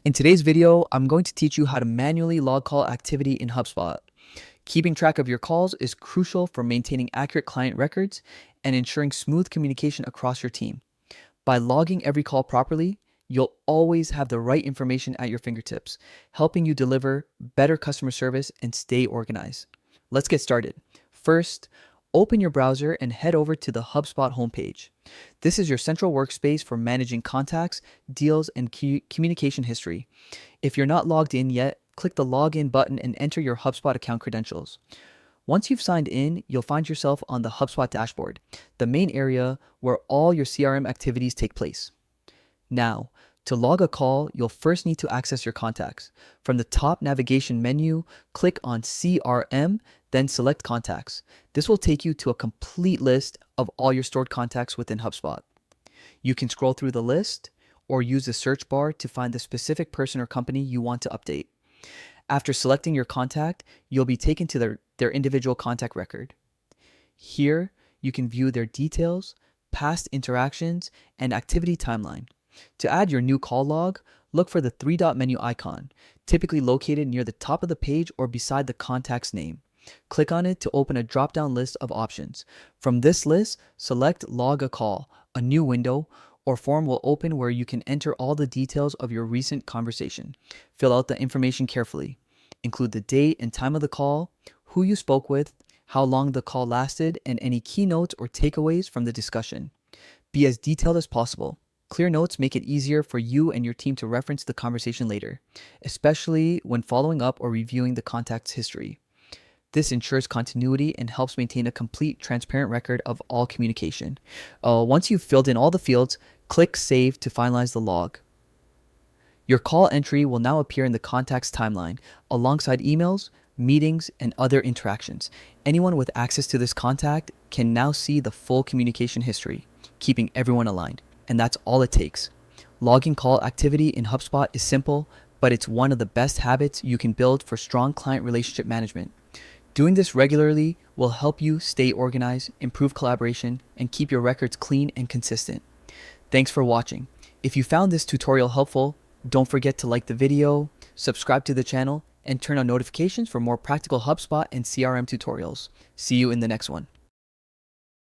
In today's video, I'm going to teach you how to manually log call activity in Hubspot. Keeping track of your calls is crucial for maintaining accurate client records and ensuring smooth communication across your team. By logging every call properly, you'll always have the right information at your fingertips, helping you deliver better customer service and stay organized. Let's get started. First, open your browser and head over to the Hubspot homepage. This is your central workspace for managing contacts, deals, and communication history. If you're not logged in yet, click the Login button and enter your Hubspot account credentials. Once you've signed in, you'll find yourself on the Hubspot dashboard, the main area where all your CRM activities take place. Now, to log a call, you'll first need to access your contacts. From the top navigation menu, click on CRM, then select Contacts. This will take you to a complete list of all your stored contacts within HubSpot. You can scroll through the list or use the search bar to find the specific person or company you want to update. After selecting your contact, you'll be taken to their individual contact record. Here, you can view their details, past interactions, and activity timeline. To add your new call log, look for the three-dot menu icon, typically located near the top of the page or beside the contact's name. Click on it to open a drop-down list of options. From this list, select Log a Call. A new window or form will open where you can enter all the details of your recent conversation. Fill out the information carefully. Include the date and time of the call, who you spoke with, how long the call lasted, and any keynotes or takeaways from the discussion. Be as detailed as possible. Clear notes make it easier for you and your team to reference the conversation later, especially when following up or reviewing the contact's history. This ensures continuity and helps maintain a complete, transparent record of all communication. Once you've filled in all the fields, click Save to finalize the log. Your call entry will now appear in the contact's timeline, alongside emails, meetings, and other interactions. Anyone with access to this contact can now see the full communication history, keeping everyone aligned. And that's all it takes. Logging call activity in HubSpot is simple, but it's one of the best habits you can build for strong client relationship management. Doing this regularly will help you stay organized, improve collaboration, and keep your records clean and consistent. Thanks for watching. If you found this tutorial helpful, don't forget to like the video, subscribe to the channel, and turn on notifications for more practical HubSpot and CRM tutorials. See you in the next one.